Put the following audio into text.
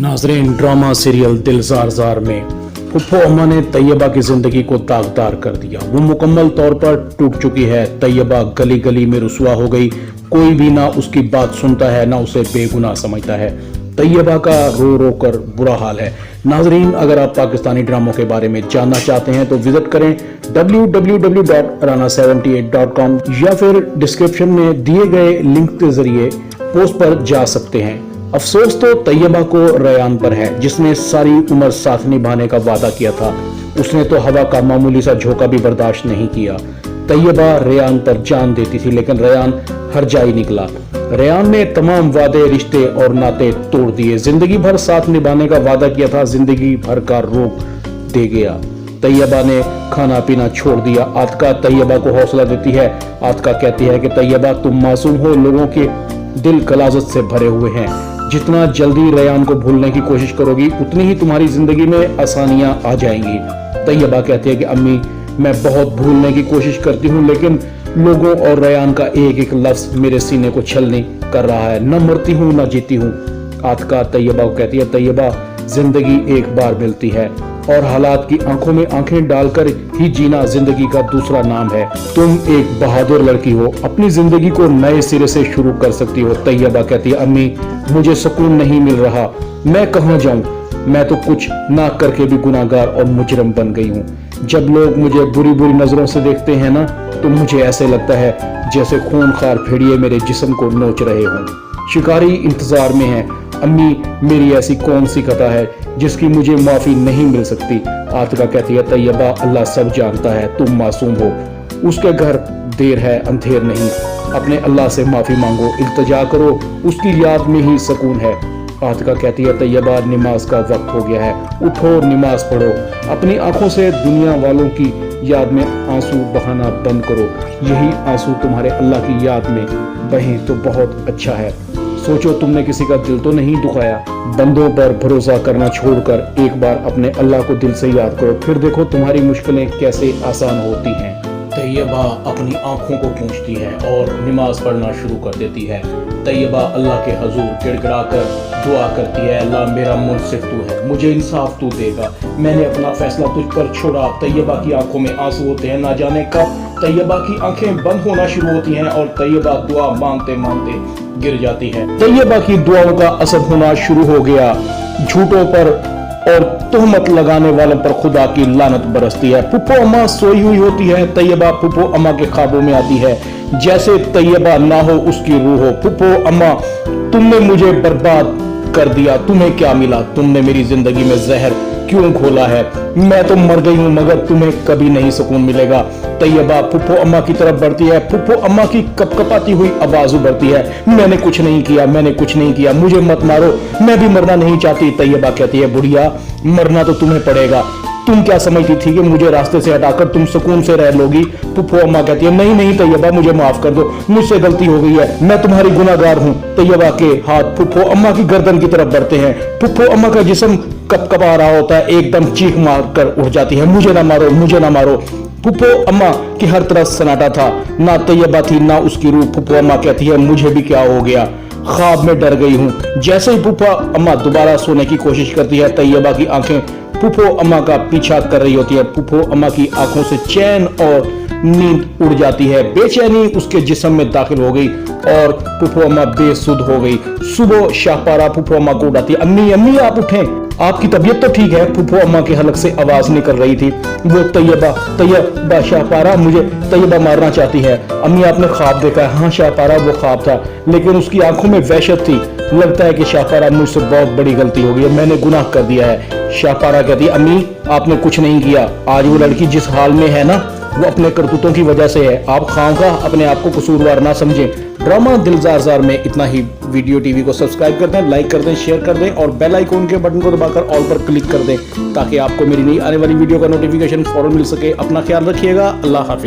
नाज़रीन, drama serial दिल ज़ार ज़ार में फुप्पो अम्मा ने तैयबा की जिंदगी को दागदार कर दिया। वो मुकम्मल तौर पर टूट चुकी है। तैयबा गली गली में रुसवा हो गई। कोई भी ना उसकी बात सुनता है, ना उसे बेगुनाह समझता है। तैयबा का रो रो कर बुरा हाल है। नाजरीन, अगर आप पाकिस्तानी ड्रामों के बारे में जानना चाहते हैं तो विजिट करें www.rana78.com या फिर डिस्क्रिप्शन में दिए गए लिंक के जरिए पोस्ट पर जा सकते हैं। अफसोस तो तैयबा को रेयान पर है, जिसने सारी उम्र साथ निभाने का वादा किया था। उसने तो हवा का मामूली सा झोंका भी बर्दाश्त नहीं किया। तैयबा रेयान पर जान देती थी, लेकिन रेयान हर जाई निकला। रेयान ने तमाम वादे, रिश्ते और नाते तोड़ दिए। जिंदगी भर साथ निभाने का वादा किया था, जिंदगी भर का रोक दे गया। तैयबा ने खाना पीना छोड़ दिया। आतिका तैयबा को हौसला देती है। आतिका कहती है कि तैयबा, तुम मासूम हो, लोगों के दिल गलाजत से भरे हुए हैं। जितना जल्दी रेयान को भूलने की कोशिश करोगी, उतनी ही तुम्हारी जिंदगी में आसानियां आ जाएंगी। तैयबा कहती है कि अम्मी, मैं बहुत भूलने की कोशिश करती हूँ, लेकिन लोगों और रेयान का एक एक लफ्ज मेरे सीने को छलनी कर रहा है। न मरती हूँ न जीती हूँ। आतिका तैयबा को कहती है, तैयबा, जिंदगी एक बार मिलती है और हालात की आंखों में आंखें डालकर ही जीना जिंदगी का दूसरा नाम है। तुम एक बहादुर लड़की हो, अपनी जिंदगी को नए सिरे से शुरू कर सकती हो। तैयबा कहती है, अम्मी, मुझे सुकून नहीं मिल रहा, मैं कहाँ जाऊं? मैं तो कुछ ना करके भी गुनाहगार और मुजरम बन गई हूँ। जब लोग मुझे बुरी बुरी नजरों से देखते हैं ना, तो मुझे ऐसे लगता है जैसे खूनखार भेड़िए मेरे जिस्म को नोच रहे हों। शिकारी इंतजार में है। अम्मी, मेरी ऐसी कौन सी खता है जिसकी मुझे माफी नहीं मिल सकती? आतिका कहती है, तैयबा, अल्लाह सब जानता है, तुम मासूम हो। उसके घर देर है, अंधेर नहीं। अपने अल्लाह से माफी मांगो, इल्तिजा करो, उसकी याद में ही सुकून है। आतिका कहती है, तैयबा, नमाज का वक्त हो गया है, उठो, नमाज पढ़ो। अपनी आंखों से दुनिया वालों की याद में आंसू बहाना बंद करो। यही आंसू तुम्हारे अल्लाह की याद में बहें तो बहुत अच्छा है। सोचो, तुमने किसी का दिल तो नहीं दुखाया। बंदों पर भरोसा करना छोड़कर एक बार अपने अल्लाह को दिल से याद करो, फिर देखो तुम्हारी मुश्किलें कैसे आसान होती हैं। तैयबा अपनी आंखों को पूंछती है और नमाज पढ़ना शुरू कर देती है। तैयबा अल्लाह के हजूर गिड़गिड़ा कर दुआ करती है, अल्लाह, मेरा मुनसिफ तू है, मुझे इंसाफ तू देगा। मैंने अपना फैसला तुझ पर छोड़ा। तैयबा की आंखों में आंसू होते हैं। ना जाने कब तैयबा की आंखें बंद होना शुरू होती हैं और तैयबा दुआ मांगते मांगते गिर जाती है। तैयबा की दुआओं का असर होना शुरू हो गया। झूठों पर और तोहमत लगाने वालों पर खुदा की लानत बरसती है। फुप्पो अम्मा सोई हुई होती है। तैयबा फुप्पो अम्मा के ख्वाबों में आती है, जैसे तैयबा ना हो उसकी रूह हो। फुप्पो अम्मा, तुमने मुझे बर्बाद कर दिया, तुम्हें क्या मिला? तुमने मेरी जिंदगी में जहर क्यों घोला है? मैं तो मर गई हूँ, मगर तुम्हें कभी नहीं सुकून मिलेगा। तैयबा फुप्पो अम्मा की तरफ बढ़ती है। फुप्पो अम्मा की कपकपाती हुई आवाज उभरती है, मैंने कुछ नहीं किया, मैंने कुछ नहीं किया, मुझे मत मारो, मैं भी मरना नहीं चाहती। तैयबा कहती है, बुढ़िया, मरना तो तुम्हें पड़ेगा। तुम क्या समझती थी कि मुझे रास्ते से हटाकर तुम सुकून से रह लोगी? फुप्पो अम्मा कहती है, नहीं नहीं तैयबा, मुझे माफ कर दो, मुझसे गलती हो गई है, मैं तुम्हारी गुनाहगार हूँ। तैयबा के हाथ फुप्पो अम्मा की गर्दन की तरफ बढ़ते हैं। फुप्पो अम्मा का जिस्म कपकपा रहा होता है, एकदम चीख मार कर उठ जाती है, मुझे ना मारो, मुझे ना मारो। फुप्पो अम्मा की हर तरफ सन्नाटा था, ना तैयबा थी ना उसकी रूह। फुप्पो अम्मा कहती है, मुझे भी क्या हो गया, ख्वाब में डर गई हूँ। जैसे ही फुप्पो अम्मा दोबारा सोने की कोशिश करती है, तैयबा की आंखें फुप्पो अम्मा का पीछा कर रही होती है। फुप्पो अम्मा की आंखों से चैन और नींद उड़ जाती है। बेचैनी उसके जिस्म में दाखिल हो गई और फुप्पो अम्मा बेसुध हो गई। सुबह शाहपारा फुप्पो अम्मा को उठाती है, अम्मी, अम्मी, आप उठें, आपकी तबीयत तो ठीक है? फुप्पो अम्मा के हलक से आवाज निकल रही थी, वो तैयबा शाहपारा, मुझे तैयबा मारना चाहती है। अम्मी, आपने ख्वाब देखा है? हाँ शाहपारा, वो ख्वाब था, लेकिन उसकी आंखों में वहशत थी। लगता है कि शाहपारा, मुझसे बहुत बड़ी गलती हो गई है, मैंने गुनाह कर दिया है। शाहपारा कहती है, अम्मी, आपने कुछ नहीं किया। आज वो लड़की जिस हाल में है ना, वो अपने करतूतों की वजह से है। आप खामखा अपने आप को कसूरवार ना समझें। ड्रामा दिल ज़ार ज़ार में इतना ही। वीडियो टीवी को सब्सक्राइब कर दें, लाइक कर दें, शेयर कर दें और बेल आइकन के बटन को दबाकर ऑल पर क्लिक कर दें, ताकि आपको मेरी नई आने वाली वीडियो का नोटिफिकेशन फौरन मिल सके। अपना ख्याल रखिएगा। अल्लाह हाफिज।